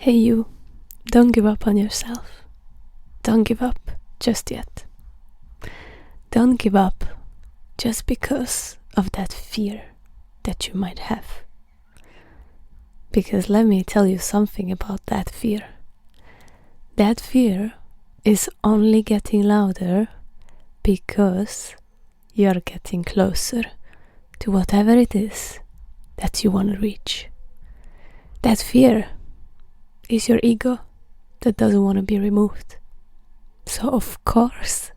Hey you, don't give up on yourself. Don't give up just yet. Don't give up just because of that fear that you might have. Because let me tell you something about that fear. That fear is only getting louder because you're getting closer to whatever it is that you want to reach. That fear is your ego that doesn't want to be removed. So of course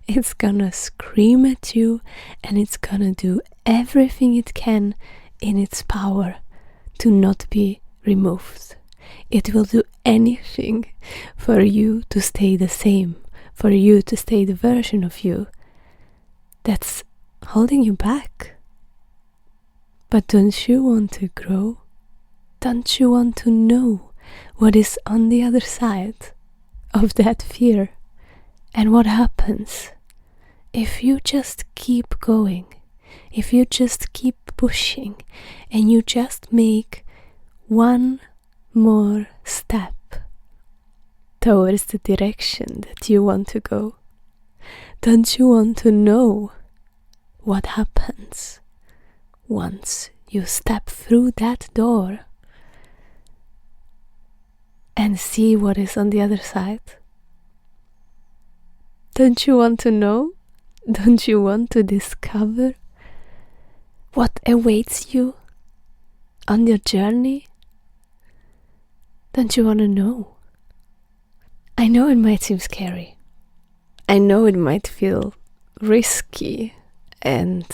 it's gonna scream at you and it's gonna do everything it can in its power to not be removed. It will do anything for you to stay the same, for you to stay the version of you that's holding you back. But don't you want to grow? Don't you want to know what is on the other side of that fear? And what happens if you just keep going, if you just keep pushing, and you just make one more step towards the direction that you want to go? Don't you want to know what happens once you step through that door and see what is on the other side? Don't you want to know? Don't you want to discover what awaits you on your journey? Don't you want to know? I know it might seem scary. I know it might feel risky and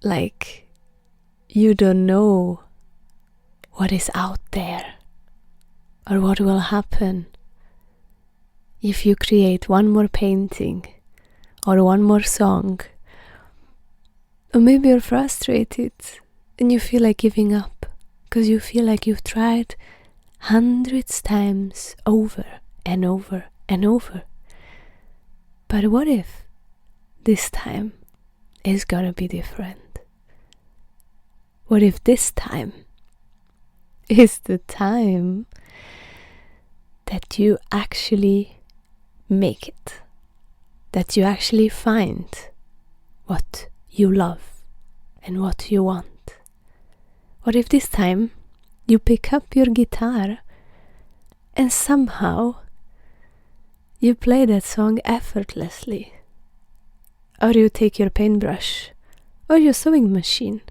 like you don't know what is out there or what will happen if you create one more painting or one more song. Or maybe you're frustrated and you feel like giving up because you feel like you've tried hundreds times over and over and over. But what if this time is gonna be different? What if this time is the time that you actually make it, that you actually find what you love and what you want? What if this time you pick up your guitar and somehow you play that song effortlessly? Or you take your paintbrush or your sewing machine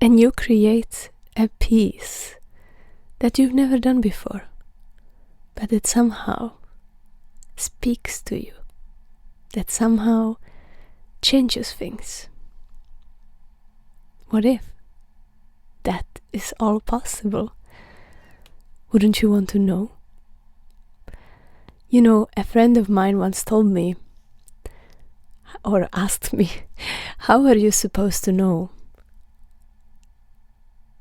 and you create a piece that you've never done before, but it somehow speaks to you, that somehow changes things. What if that is all possible? Wouldn't you want to know? You know, a friend of mine once told me, or asked me, how are you supposed to know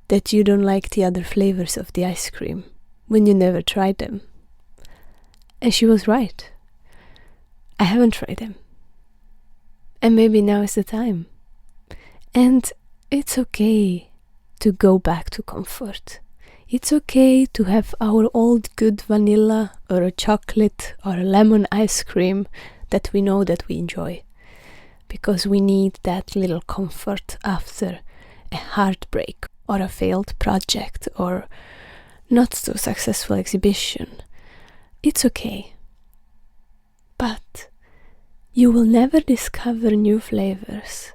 that you don't like the other flavors of the ice cream when you never tried them? And she was right. I haven't tried them. And maybe now is the time. And it's okay to go back to comfort. It's okay to have our old good vanilla or a chocolate or a lemon ice cream that we know that we enjoy. Because we need that little comfort after a heartbreak or a failed project or not so successful exhibition. It's okay. But you will never discover new flavors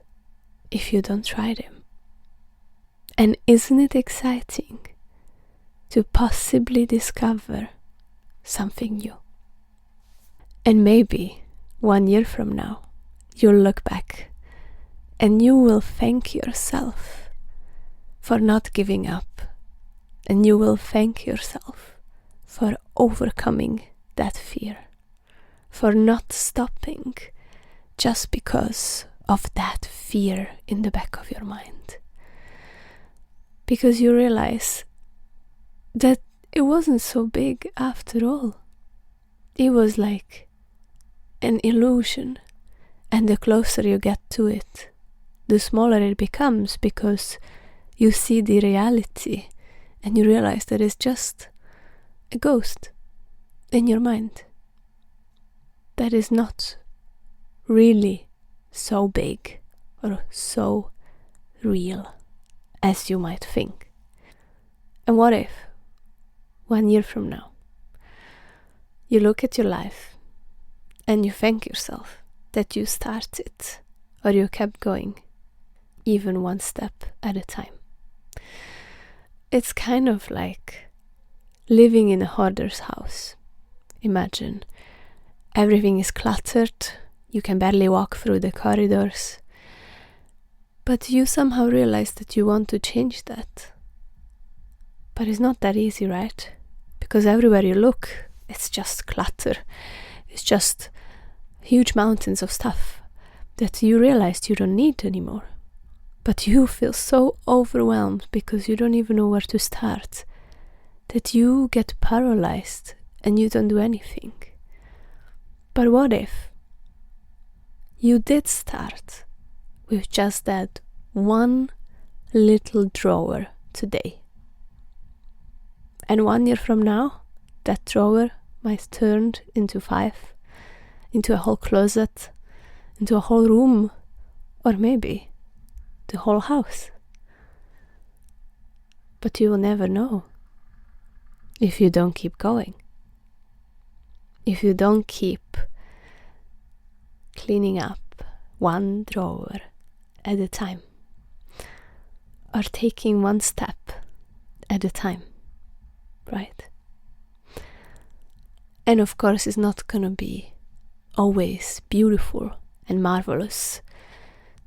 if you don't try them. And isn't it exciting to possibly discover something new? And maybe 1 year from now, you'll look back and you will thank yourself for not giving up, and you will thank yourself for overcoming that fear, for not stopping just because of that fear in the back of your mind. Because you realize that it wasn't so big after all. It was like an illusion. And the closer you get to it, the smaller it becomes, because you see the reality and you realize that it's just a ghost in your mind that is not really so big or so real as you might think. And what if 1 year from now you look at your life and you thank yourself that you started or you kept going even one step at a time? It's kind of like living in a hoarder's house. Imagine everything is cluttered, you can barely walk through the corridors, but you somehow realize that you want to change that. But it's not that easy, right? Because everywhere you look, it's just clutter. It's just huge mountains of stuff that you realized you don't need anymore. But you feel so overwhelmed because you don't even know where to start, that you get paralyzed and you don't do anything. But what if you did start with just that one little drawer today? And 1 year from now, that drawer might turn into 5, into a whole closet, into a whole room, or maybe the whole house. But you will never know if you don't keep going. If you don't keep cleaning up one drawer at a time, or taking one step at a time, right? And of course, it's not gonna be always beautiful and marvelous.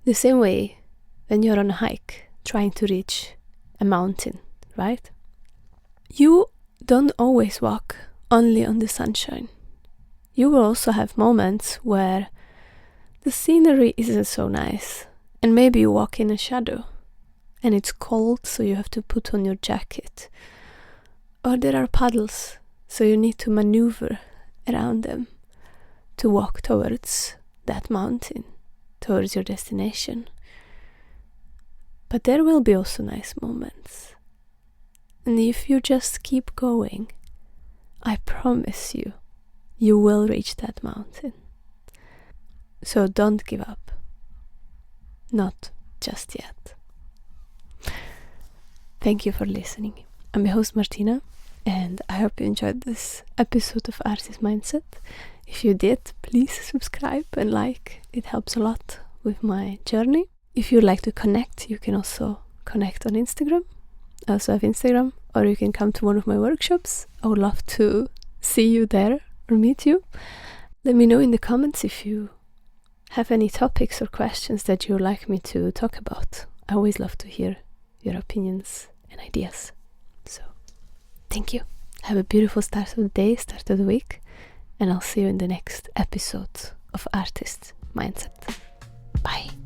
The same way when you're on a hike trying to reach a mountain, right? You don't always walk only on the sunshine. You will also have moments where the scenery isn't so nice, and maybe you walk in a shadow and it's cold, so you have to put on your jacket, or there are puddles, so you need to maneuver around them to walk towards that mountain, towards your destination. But there will be also nice moments, and if you just keep going, I promise you, you will reach that mountain. So don't give up. Not just yet. Thank you for listening. I'm your host Martina, and I hope you enjoyed this episode of Artist Mindset. If you did, please subscribe and like. It helps a lot with my journey. If you'd like to connect, you can also connect on Instagram. I also have Instagram, or you can come to one of my workshops. I would love to see you there or meet you. Let me know in the comments if you have any topics or questions that you would like me to talk about. I always love to hear your opinions and ideas. So, thank you. Have a beautiful start of the day, start of the week, and I'll see you in the next episode of Artist Mindset. Bye.